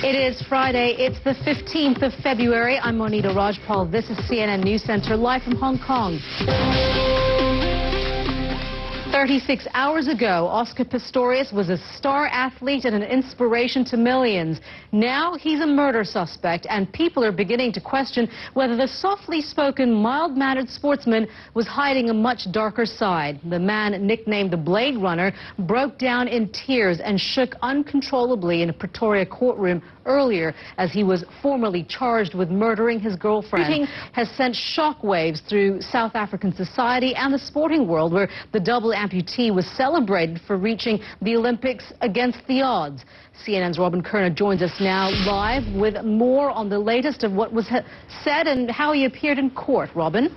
It is Friday. It's the 15th of February. I'm Monita Rajpal. This is CNN News Center live from Hong Kong. 36 hours ago, Oscar Pistorius was a star athlete and an inspiration to millions. Now he's a murder suspect, and people are beginning to question whether the softly spoken, mild-mannered sportsman was hiding a much darker side. The man, nicknamed the Blade Runner, broke down in tears and shook uncontrollably in a Pretoria courtroom earlier as he was formally charged with murdering his girlfriend. The shooting has sent shockwaves through South African society and the sporting world, where the double amputee was celebrated for reaching the Olympics against the odds. CNN's Robin Kerner joins us now live with more on the latest of what was said and how he appeared in court. Robin?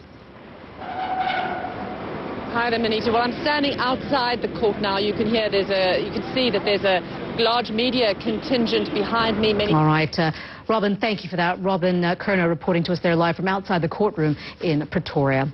Hi there, Monita. Well, I'm standing outside the court now. You can hear you can see that there's a large media contingent behind me. All right. Robin, thank you for that. Robin Kerner reporting to us there live from outside the courtroom in Pretoria.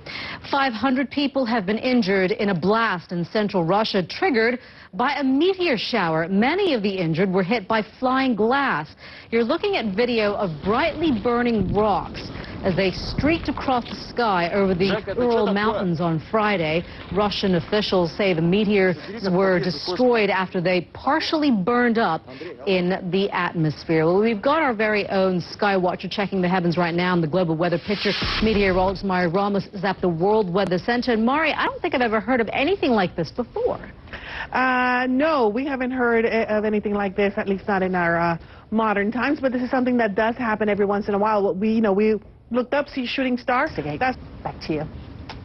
500 people have been injured in a blast in central Russia triggered by a meteor shower. Many of the injured were hit by flying glass. You're looking at video of brightly burning rocks as they streaked across the sky over the Ural Mountains on Friday. Russian officials say the meteors were destroyed after they partially burned up in the atmosphere. Well, we've got our very own sky watcher checking the heavens right now in the global weather picture. Meteorologist Mari Ramos is at the World Weather Center. And Mari, I don't think I've ever heard of anything like this before. No, we haven't heard of anything like this, at least not in our modern times. But this is something that does happen every once in a while. We looked up, see shooting stars. That's back to you.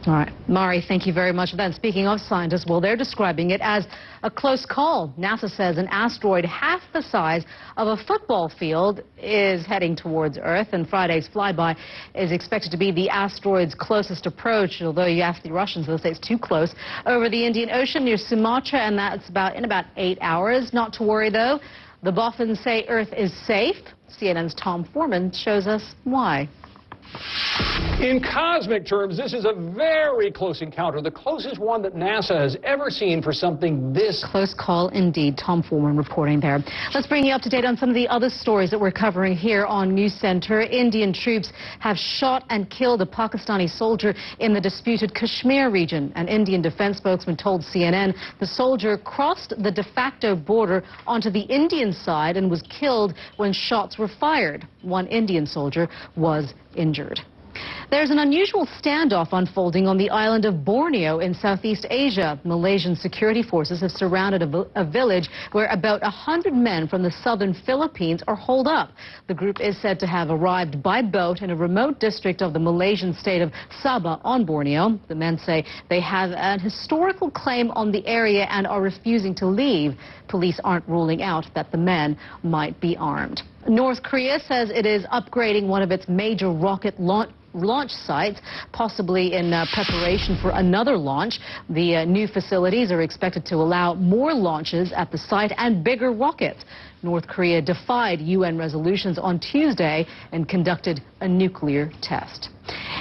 All right. Mari, thank you very much for that. And speaking of scientists, well, they're describing it as a close call. NASA says an asteroid half the size of a football field is heading towards Earth, and Friday's flyby is expected to be the asteroid's closest approach, although you ask the Russians, they'll say it's too close, over the Indian Ocean near Sumatra, and that's in about 8 hours. Not to worry, though. The Boffins say Earth is safe. CNN's Tom Foreman shows us why. In cosmic terms, this is a very close encounter, the closest one that NASA has ever seen for something this close call indeed. Tom Foreman reporting there. Let's bring you up to date on some of the other stories that we're covering here on News Center. Indian troops have shot and killed a Pakistani soldier in the disputed Kashmir region. An Indian defense spokesman told CNN the soldier crossed the de facto border onto the Indian side and was killed when shots were fired. One Indian soldier was injured. There's an unusual standoff unfolding on the island of Borneo in Southeast Asia. Malaysian security forces have surrounded a village where about 100 men from the southern Philippines are holed up. The group is said to have arrived by boat in a remote district of the Malaysian state of Sabah on Borneo. The men say they have an historical claim on the area and are refusing to leave. Police aren't ruling out that the men might be armed. North Korea says it is upgrading one of its major rocket launch sites, possibly in preparation for another launch. The new facilities are expected to allow more launches at the site and bigger rockets. North Korea defied UN resolutions on Tuesday and conducted a nuclear test.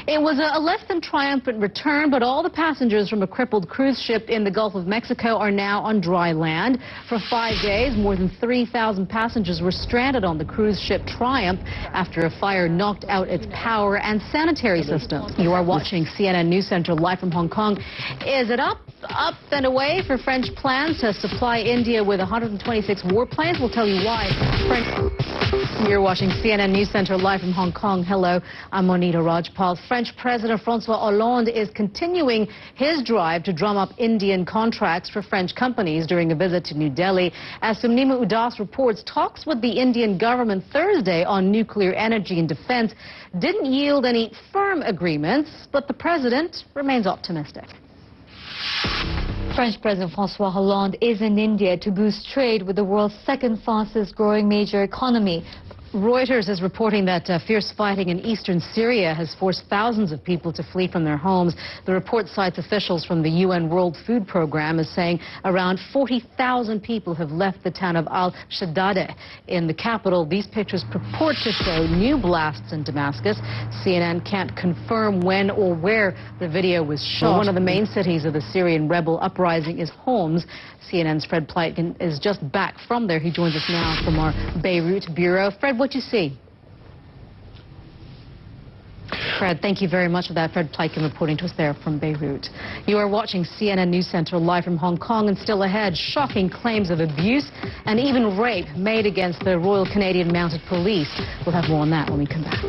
It was a less than triumphant return, but all the passengers from a crippled cruise ship in the Gulf of Mexico are now on dry land. For 5 days, more than 3,000 passengers were stranded on the cruise ship Triumph after a fire knocked out its power and sanitary systems. You are watching CNN News Center live from Hong Kong. Is it up and away for French plans to supply India with 126 warplanes? We'll tell you why. You're watching CNN News Center live from Hong Kong. Hello, I'm Monita Rajpal. French President François Hollande is continuing his drive to drum up Indian contracts for French companies during a visit to New Delhi. As Sumnima Udas reports, talks with the Indian government Thursday on nuclear energy and defense didn't yield any firm agreements, but the president remains optimistic. French President François Hollande is in India to boost trade with the world's second fastest growing major economy. Reuters is reporting that fierce fighting in eastern Syria has forced thousands of people to flee from their homes. The report cites officials from the UN World Food Programme as saying around 40,000 people have left the town of al-Shaddadeh in the capital. These pictures purport to show new blasts in Damascus. CNN can't confirm when or where the video was shot. One of the main cities of the Syrian rebel uprising is Homs. CNN's Fred Pleitgen is just back from there. He joins us now from our Beirut bureau. Fred, what you see? Fred, thank you very much for that. Fred Pleitgen reporting to us there from Beirut. You are watching CNN News Center live from Hong Kong, and still ahead, shocking claims of abuse and even rape made against the Royal Canadian Mounted Police. We'll have more on that when we come back.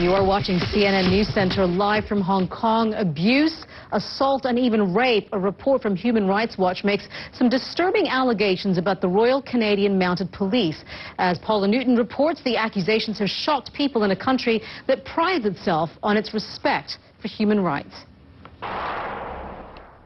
You are watching CNN News Center live from Hong Kong. Abuse, assault, and even rape. A report from Human Rights Watch makes some disturbing allegations about the Royal Canadian Mounted Police. As Paula Newton reports, the accusations have shocked people in a country that prides itself on its respect for human rights.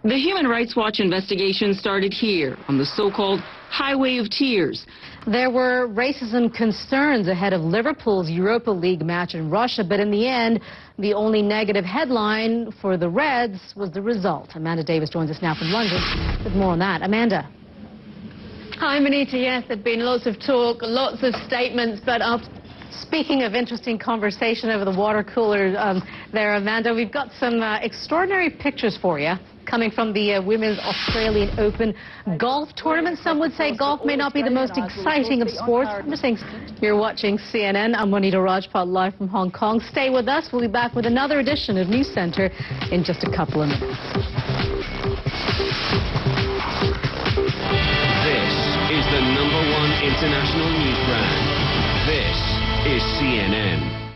The Human Rights Watch investigation started here on the so-called Highway of Tears. There were racism concerns ahead of Liverpool's Europa League match in Russia, but in the end, the only negative headline for the Reds was the result. Amanda Davis joins us now from London with more on that. Amanda. Hi, Monita. Yes, there have been lots of talk, lots of statements, but speaking of interesting conversation over the water cooler there, Amanda, we've got some extraordinary pictures for you coming from the Women's Australian Open golf tournament. Some would say golf may not be the most exciting of sports. I'm just saying, you're watching CNN. I'm Monita Rajpal live from Hong Kong. Stay with us. We'll be back with another edition of News Center in just a couple of minutes. This is the #1 international news brand. This is CNN.